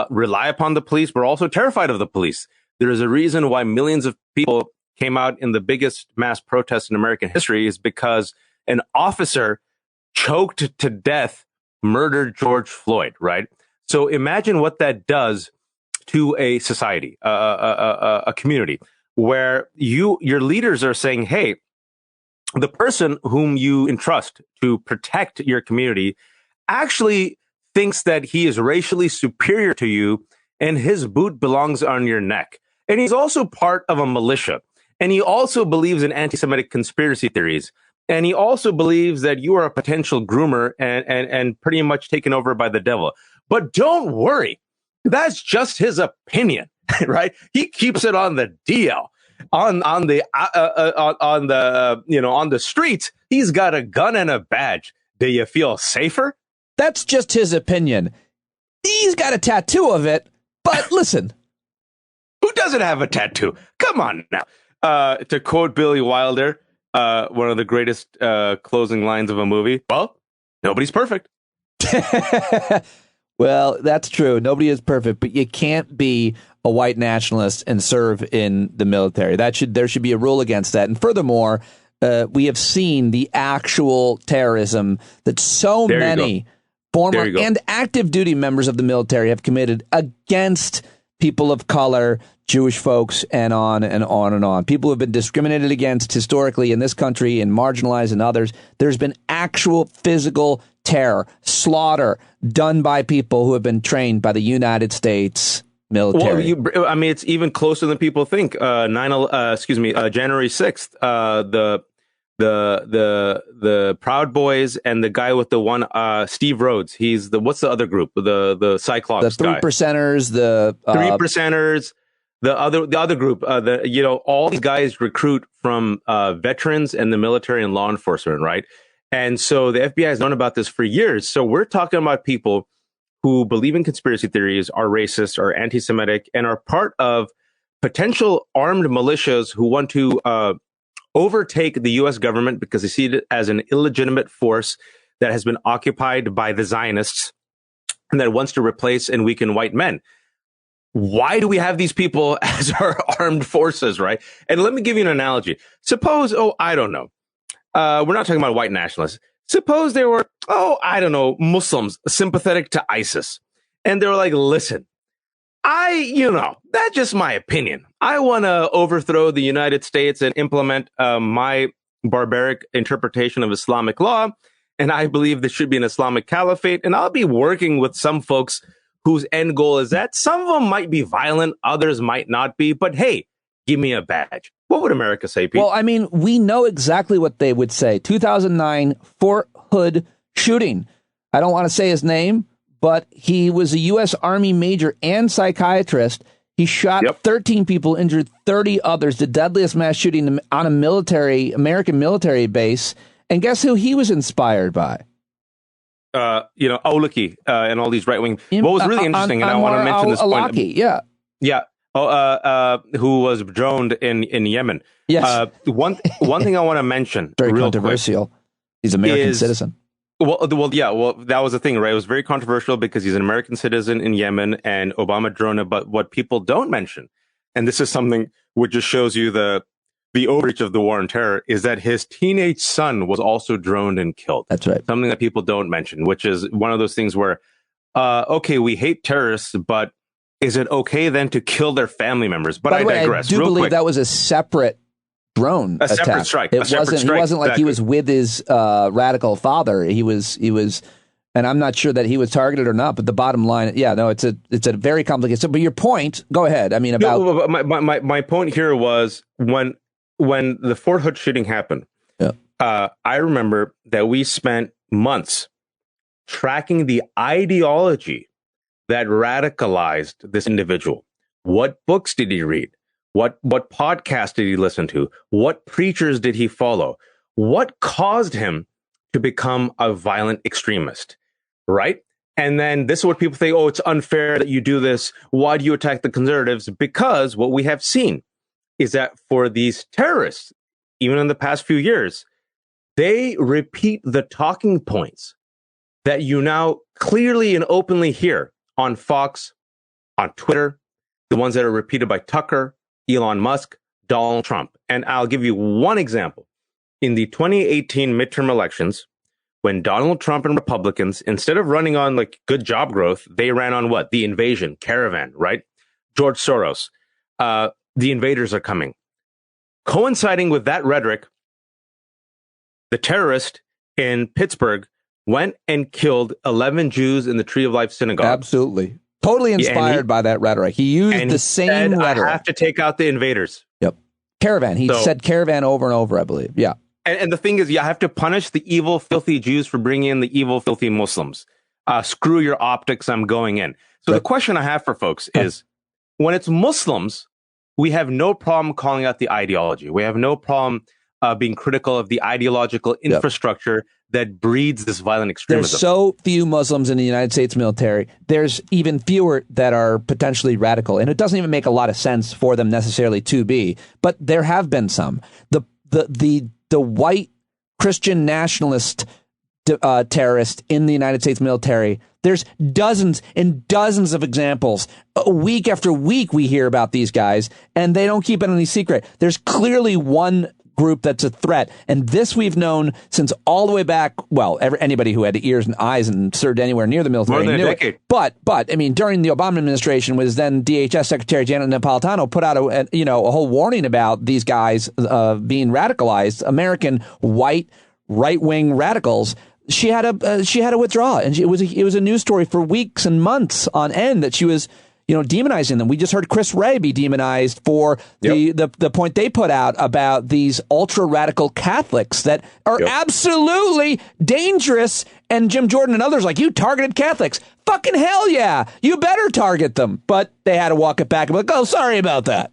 rely upon the police, but are also terrified of the police. There is a reason why millions of people came out in the biggest mass protest in American history is because an officer choked to death, murdered George Floyd, right? So imagine what that does to a society, a community, where your leaders are saying, hey, the person whom you entrust to protect your community actually thinks that he is racially superior to you and his boot belongs on your neck. And he's also part of a militia. And he also believes in anti-Semitic conspiracy theories. And he also believes that you are a potential groomer and pretty much taken over by the devil. But don't worry. That's just his opinion, right? He keeps it on the DL. On the streets, he's got a gun and a badge. Do you feel safer? That's just his opinion. He's got a tattoo of it, but listen. Who doesn't have a tattoo? Come on now. To quote Billy Wilder, one of the greatest closing lines of a movie, well, nobody's perfect. Well, that's true. Nobody is perfect, but you can't be a white nationalist and serve in the military. There should be a rule against that. And furthermore, we have seen the actual terrorism that so many former and active duty members of the military have committed against people of color, Jewish folks, and on and on and on. People who have been discriminated against historically in this country and marginalized in others. There's been actual physical terror, slaughter done by people who have been trained by the United States military. Well, it's even closer than people think. January 6th, the Proud Boys and the guy with the one, Steve Rhodes. He's what's the other group? The Cyclops guy. The 3%ers, the 3%ers, the other group, all these guys recruit from veterans and the military and law enforcement, right? And so the FBI has known about this for years. So we're talking about people who believe in conspiracy theories, are racist, are anti-Semitic, and are part of potential armed militias who want to overtake the U.S. government because they see it as an illegitimate force that has been occupied by the Zionists and that wants to replace and weaken white men. Why do we have these people as our armed forces, right? And let me give you an analogy. Suppose, I don't know. We're not talking about white nationalists. Suppose there were, Muslims sympathetic to ISIS. And they were like, listen, that's just my opinion. I want to overthrow the United States and implement my barbaric interpretation of Islamic law. And I believe there should be an Islamic caliphate. And I'll be working with some folks whose end goal is that. Some of them might be violent. Others might not be. But hey, give me a badge. What would America say, Pete? Well, we know exactly what they would say. 2009 Fort Hood shooting. I don't want to say his name, but he was a U.S. Army major and psychiatrist. He shot 13 people, injured 30 others, the deadliest mass shooting on a American military base. And guess who he was inspired by? Olaki and all these right-wing. What was really interesting, and I want to mention this point. Yeah. Who was droned in Yemen. Yes. One thing I want to mention. Very controversial. He's an American citizen. Well, that was the thing, right? It was very controversial because he's an American citizen in Yemen and Obama droned him. But what people don't mention, and this is something which just shows you the overreach of the war on terror, is that his teenage son was also droned and killed. That's right. Something that people don't mention, which is one of those things where, we hate terrorists, but is it okay then to kill their family members? But I digress. I do believe that was a separate drone attack. Separate strike. It wasn't like he was with his radical father. He was, and I'm not sure that he was targeted or not. But the bottom line, it's a very complicated. But your point, go ahead. My point here was when the Fort Hood shooting happened. Yeah. I remember that we spent months tracking the ideology that radicalized this individual. What books did he read? What podcast did he listen to? What preachers did he follow? What caused him to become a violent extremist? Right? And then this is what people think, it's unfair that you do this. Why do you attack the conservatives? Because what we have seen is that for these terrorists, even in the past few years, they repeat the talking points that you now clearly and openly hear on Fox, on Twitter, the ones that are repeated by Tucker, Elon Musk, Donald Trump. And I'll give you one example. In the 2018 midterm elections, when Donald Trump and Republicans, instead of running on like good job growth, they ran on what? The invasion, caravan, right? George Soros, the invaders are coming. Coinciding with that rhetoric, the terrorist in Pittsburgh went and killed 11 Jews in the Tree of Life synagogue. Absolutely. Totally inspired by that rhetoric. He used the same rhetoric. I have to take out the invaders. Yep. Caravan. He said caravan over and over, I believe. Yeah. And the thing is, you have to punish the evil, filthy Jews for bringing in the evil, filthy Muslims. Screw your optics. I'm going in. So the question I have for folks is, when it's Muslims, we have no problem calling out the ideology. We have no problem being critical of the ideological infrastructure that breeds this violent extremism. There's so few Muslims in the United States military. There's even fewer that are potentially radical. And it doesn't even make a lot of sense for them necessarily to be. But there have been some. The white Christian nationalist terrorist in the United States military, there's dozens and dozens of examples. Week after week we hear about these guys, and they don't keep it any secret. There's clearly one group that's a threat, and this we've known since all the way back. Well, anybody who had ears and eyes and served anywhere near the military more than knew a decade. It. But I mean, during the Obama administration, was then DHS Secretary Janet Napolitano put out a whole warning about these guys being radicalized, American white right-wing radicals. She had to withdraw, and it was a news story for weeks and months on end that she was demonizing them. We just heard Chris Wray be demonized for the point they put out about these ultra radical Catholics that are absolutely dangerous. And Jim Jordan and others like, you targeted Catholics. Fucking hell yeah. You better target them. But they had to walk it back and be like, oh, sorry about that.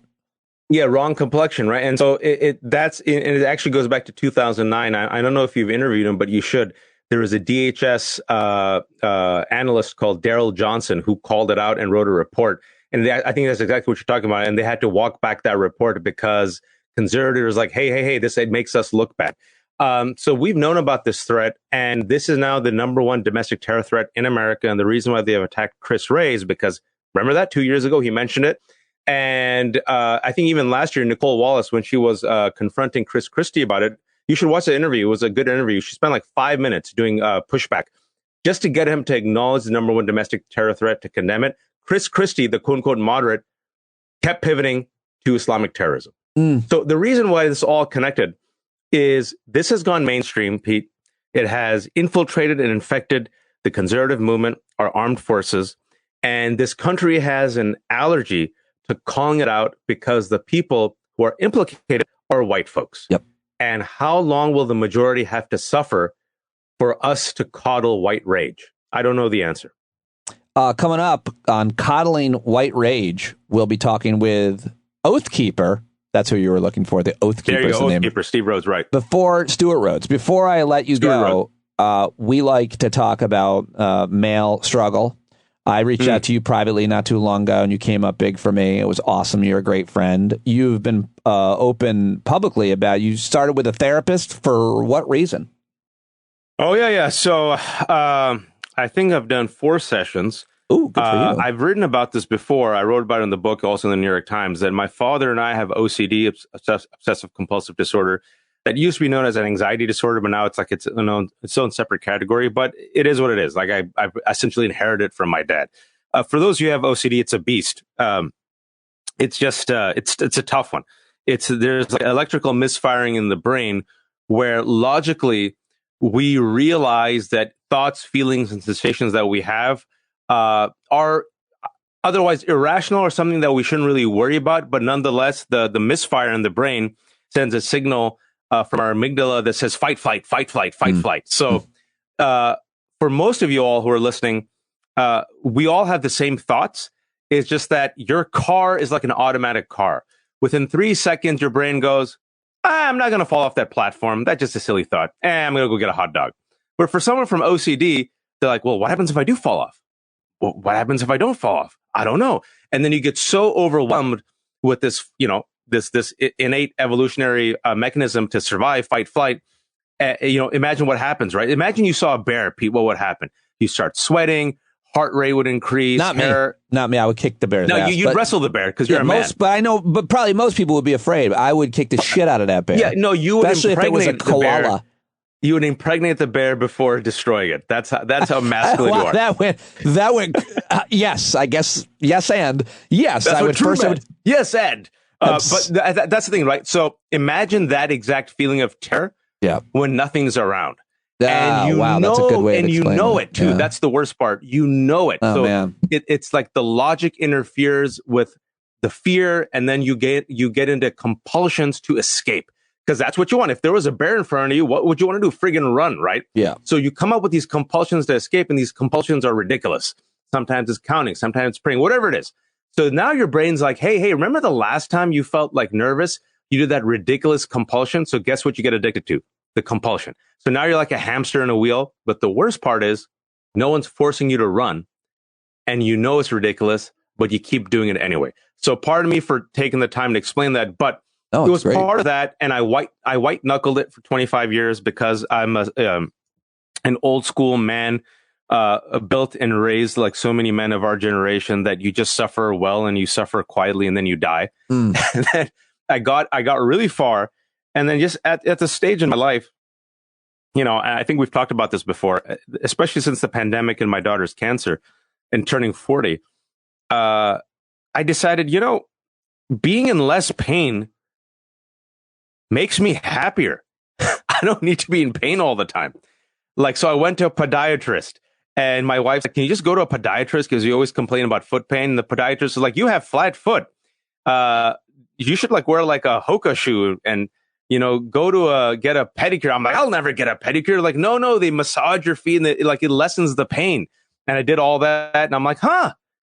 Yeah, wrong complexion, right? And so it actually goes back to 2009. I don't know if you've interviewed him, but you should. There was a DHS analyst called Daryl Johnson who called it out and wrote a report. And I think that's exactly what you're talking about. And they had to walk back that report because conservatives like, hey, this makes us look bad. So we've known about this threat, and this is now the number one domestic terror threat in America. And the reason why they have attacked Chris Wray is because, remember that 2 years ago, he mentioned it. And I think even last year, Nicole Wallace, when she was confronting Chris Christie about it, you should watch the interview. It was a good interview. She spent like 5 minutes doing pushback just to get him to acknowledge the number one domestic terror threat, to condemn it. Chris Christie, the quote unquote moderate, kept pivoting to Islamic terrorism. So the reason why this is all connected is this has gone mainstream, Pete. It has infiltrated and infected the conservative movement, our armed forces, and this country has an allergy to calling it out because the people who are implicated are white folks. Yep. And how long will the majority have to suffer for us to coddle white rage? I don't know the answer. Coming up on Coddling White Rage, we'll be talking with Oathkeeper. That's who you were looking for. The Oathkeeper. There you go, Oathkeeper. Steve Rhodes, right. Stuart Rhodes. Before I let you go, we like to talk about male struggle. I reached out to you privately not too long ago, and you came up big for me. It was awesome. You're a great friend. You've been open publicly about you started with a therapist. For what reason? Oh, yeah. So I think I've done 4 sessions. Ooh, good for you. I've written about this before. I wrote about it in the book, also in the New York Times, that my father and I have OCD, obsessive compulsive disorder. That used to be known as an anxiety disorder, but now it's like its own separate category. But it is what it is. Like I essentially inherited it from my dad. For those who have OCD, it's a beast. It's just it's a tough one. There's like electrical misfiring in the brain where logically we realize that thoughts, feelings, and sensations that we have are otherwise irrational or something that we shouldn't really worry about. But nonetheless, the misfire in the brain sends a signal from our amygdala that says fight, flight, fight, flight, fight, flight. So for most of you all who are listening, we all have the same thoughts. It's just that your car is like an automatic car. Within 3 seconds, your brain goes, I'm not going to fall off that platform. That's just a silly thought. I'm going to go get a hot dog. But for someone from OCD, they're like, well, what happens if I do fall off? Well, what happens if I don't fall off? I don't know. And then you get so overwhelmed with this, this innate evolutionary mechanism to survive, fight, flight. Imagine what happens, right? Imagine you saw a bear, Pete. What would happen? You start sweating, heart rate would increase. Not me. I would kick the bear's No, ass. you'd wrestle the bear because you're a man. But probably most people would be afraid. I would kick the shit out of that bear. Yeah, no, you would especially if it was a koala. Bear. You would impregnate the bear before destroying it. That's how masculine you are. That went. Yes, I guess. Yes, and yes, that's I would first. Yes, and. But that's the thing, right? So imagine that exact feeling of terror. Yeah. When nothing's around. And that's a good way to explain it too. Yeah. That's the worst part. You know it. Oh, so man. It's like the logic interferes with the fear, and then you get into compulsions to escape. Because that's what you want. If there was a bear in front of you, what would you want to do? Friggin' run, right? Yeah. So you come up with these compulsions to escape, and these compulsions are ridiculous. Sometimes it's counting, sometimes it's praying, whatever it is. So now your brain's like, hey, remember the last time you felt like nervous? You did that ridiculous compulsion. So guess what you get addicted to? The compulsion. So now you're like a hamster in a wheel. But the worst part is no one's forcing you to run. And you know it's ridiculous, but you keep doing it anyway. So pardon me for taking the time to explain that. But it was great. Part of that. And I white knuckled it for 25 years because I'm an old school man, built and raised like so many men of our generation that you just suffer well and you suffer quietly and then you die. And then I got really far. And then just at the stage in my life, I think we've talked about this before, especially since the pandemic and my daughter's cancer and turning 40. I decided, being in less pain makes me happier. I don't need to be in pain all the time. So I went to a podiatrist and my wife's like, can you just go to a podiatrist? Because you always complain about foot pain. And the podiatrist is like, you have flat foot. You should wear a Hoka shoe and, go to get a pedicure. I'm like, I'll never get a pedicure. Like, no, they massage your feet and it lessens the pain. And I did all that. And I'm like,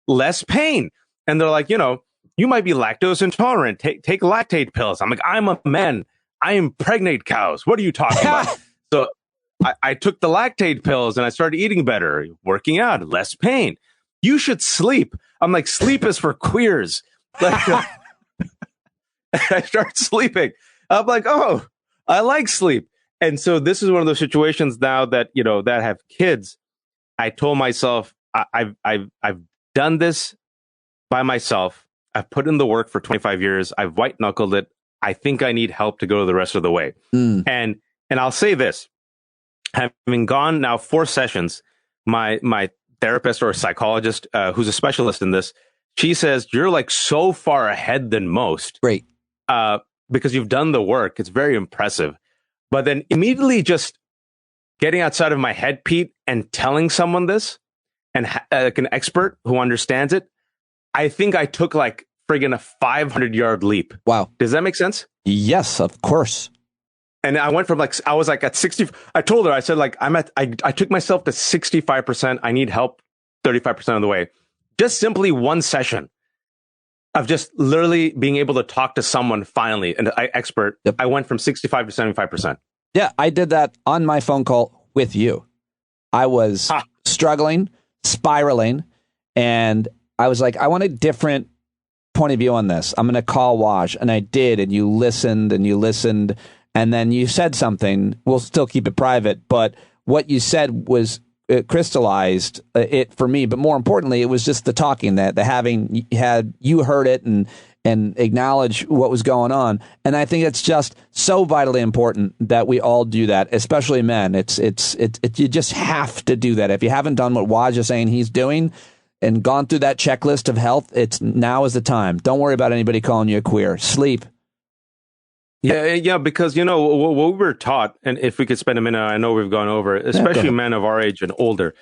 less pain. And they're like, you might be lactose intolerant. Take lactate pills. I'm like, I'm a man. I impregnate cows. What are you talking about? So I took the lactate pills and I started eating better, working out, less pain. You should sleep. I'm like, sleep is for queers. I start sleeping. I'm like, oh, I like sleep. And so this is one of those situations now that, that have kids. I told myself, I've done this by myself. I've put in the work for 25 years. I've white knuckled it. I think I need help to go the rest of the way. And I'll say this, having gone now 4 sessions, my therapist or psychologist, who's a specialist in this, she says, you're so far ahead than most. Great. Because you've done the work. It's very impressive. But then immediately just getting outside of my head, Pete, and telling someone this, and an expert who understands it, I think I took friggin' a 500-yard leap. Wow. Does that make sense? Yes, of course. And I went from I was at 60. I told her, I said, I took myself to 65%. I need help 35% of the way. Just simply one session of just literally being able to talk to someone finally, an expert. Yep. I went from 65 to 75%. Yeah, I did that on my phone call with you. I was struggling, spiraling, and I was like, I want a different point of view on this. I'm going to call Waj, and I did, and you listened, and then you said something. We'll still keep it private, but what you said was crystallized it for me. But more importantly, it was just the talking, the having had you heard it and acknowledge what was going on. And I think it's just so vitally important that we all do that, especially men. It's you just have to do that. If you haven't done what Waj is saying he's doing and gone through that checklist of health, now is the time. Don't worry about anybody calling you a queer. Sleep. Yeah, because, what we were taught, and if we could spend a minute, I know we've gone over, especially men of our age and older,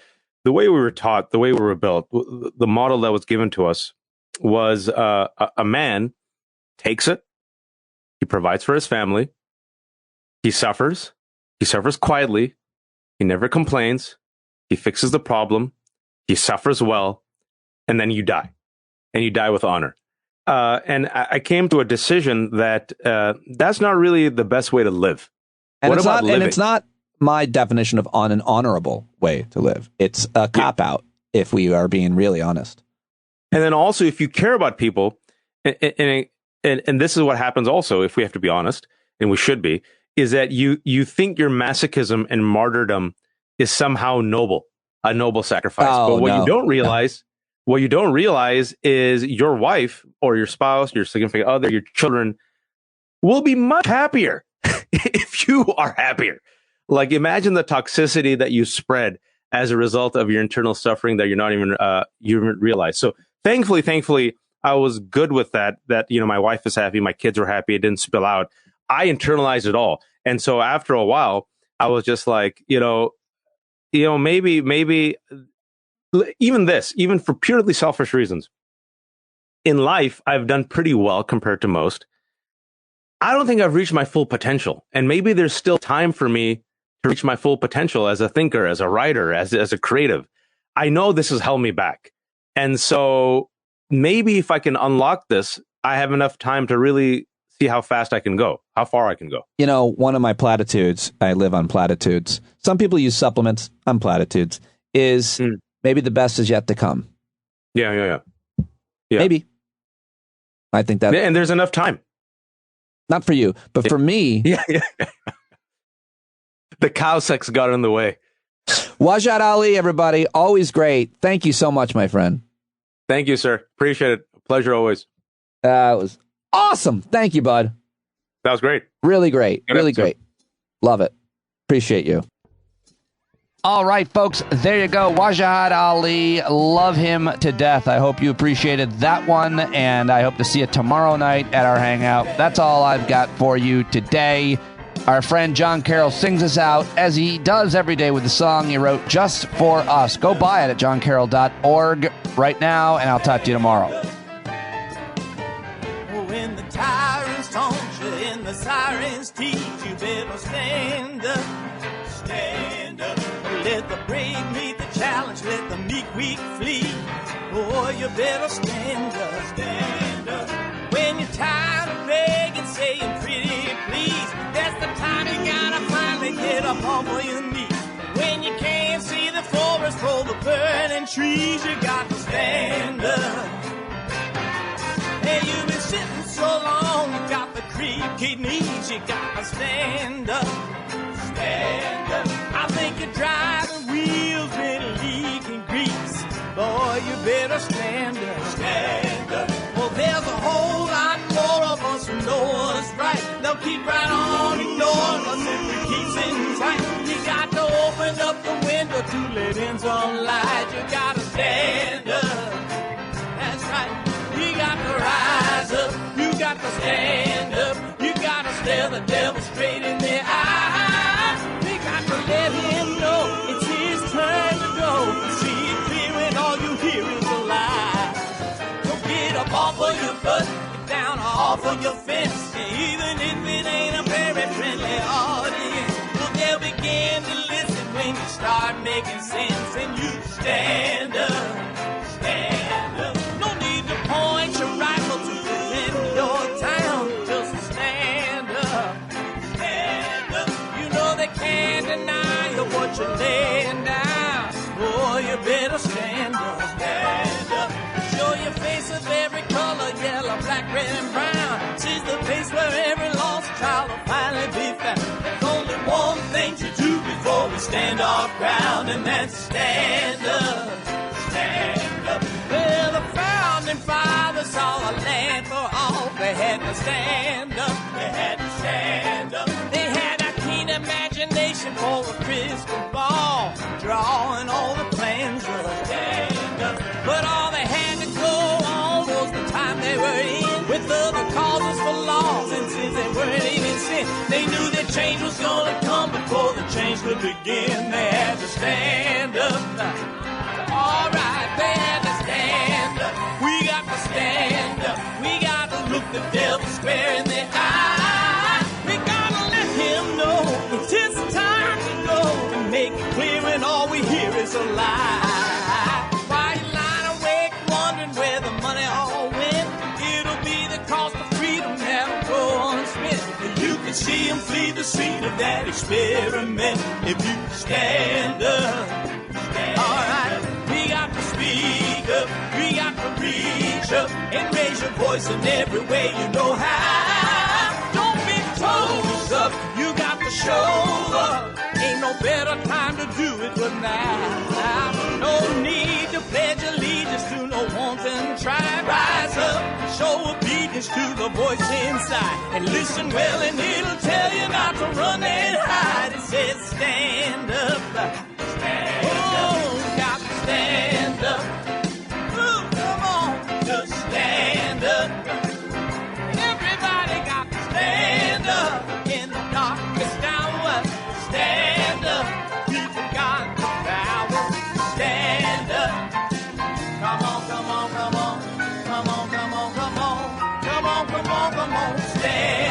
the way we were taught, the way we were built, the model that was given to us was a man takes it, he provides for his family, he suffers quietly, he never complains, he fixes the problem, he suffers well, and then you die, and you die with honor. And I came to a decision that that's not really the best way to live. And it's not my definition of an honorable way to live. It's a cop-out, if we are being really honest. And then also, if you care about people, and and this is what happens also, if we have to be honest, and we should be, is that you think your masochism and martyrdom is somehow noble, a noble sacrifice. But what you don't realize is your wife or your spouse, your significant other, your children will be much happier if you are happier. Like, imagine the toxicity that you spread as a result of your internal suffering that you're not even you didn't realize. So thankfully, I was good with that. That, you know, my wife is happy, my kids were happy, it didn't spill out. I internalized it all, and so after a while, I was just like, maybe even for purely selfish reasons, in life, I've done pretty well compared to most. I don't think I've reached my full potential, and maybe there's still time for me to reach my full potential as a thinker, as a writer, as a creative. I know this has held me back. And so maybe if I can unlock this, I have enough time to really see how fast I can go, how far I can go. You know, one of my platitudes, I live on platitudes. Some people use supplements. I'm platitudes. Is maybe the best is yet to come. Yeah. Maybe. I think that. And there's enough time. Not for you, but for me. Yeah. The cow sex got in the way. Wajahat Ali, everybody. Always great. Thank you so much, my friend. Thank you, sir. Appreciate it. Pleasure always. It was awesome. Thank you, bud. That was great. Really great. Really great. Love it. Appreciate you. All right, folks, there you go. Wajahat Ali, love him to death. I hope you appreciated that one, and I hope to see you tomorrow night at our hangout. That's all I've got for you today. Our friend John Carroll sings us out, as he does every day, with the song he wrote just for us. Go buy it at johncarroll.org right now, and I'll talk to you tomorrow. When the tyrants taunt you and the sirens teach you, better stand up, stand up. Let the brave meet the challenge, let the weak flee. Boy, you better stand up, stand up. When you're tired of begging, saying pretty please, that's the time you gotta finally get up off of your knees. When you can't see the forest for the burning trees, you got to stand up. Hey, you've been sitting so long, you got the creaky knees, you got to stand up, stand up. I think you're driving wheels with leaking grease. Boy, you better stand up, stand up. Well, there's a whole lot more of us who know what's right. They'll keep right on ignoring us if we keep sitting tight. You got to open up the window to let in some light. You got to stand up, that's right. You got to rise up, you got to stand up. You got to stare the devil straight in the eye. We got to let him know it's his turn to go. See it clear when all you hear is a lie. So get up off of your butt, get down off of your fence. And even if it ain't a very friendly audience, well, they'll begin to listen when you start making sense. And you stand up, stand up. No need to point your rifle to defend your town. Just stand up, stand up. You know they can't deny you what you're laying down. Boy, you better stand up, stand up. Show your face of every color, yellow, black, red, and brown. She's the place where every lost child will finally be found. There's only one thing to do before we stand our ground, and that's stand up, stand up. Well, the founding fathers saw a land for all. They had to stand up, they had to stand up. They had a keen imagination for a crystal ball, drawing all the plans of stand up. But all they had to go on was the time they were in, with other causes for laws, and since they weren't even sin, they knew that change was gonna come before the change could begin. They had to stand up. All right, they had to stand up. We got to stand up. We got to look the devil square in the eye. We gotta let him know it's his time to go, and make it clear when all we hear is a lie. Why you lying awake wondering where the money all went? It'll be the cost of freedom that'll go unspent. You can see him flee the scene of that experiment if you stand up. All right, we got to speak up, we got to reach up and raise your voice in every way you know how. Don't be toes up, you got to show up. Ain't no better time to do it but now. No need to pledge allegiance to no wanton tribe. Rise up and show obedience to the voice inside. And listen well and it'll tell you not to run and hide. It says stand up. Stand up. Got to stand up. Ooh, come on, just stand up. Everybody got to stand up in the darkest hour. Stand up, people got the power. Stand up. Come on, come on, come on. Come on, come on, come on. Come on, come on, come on. Stand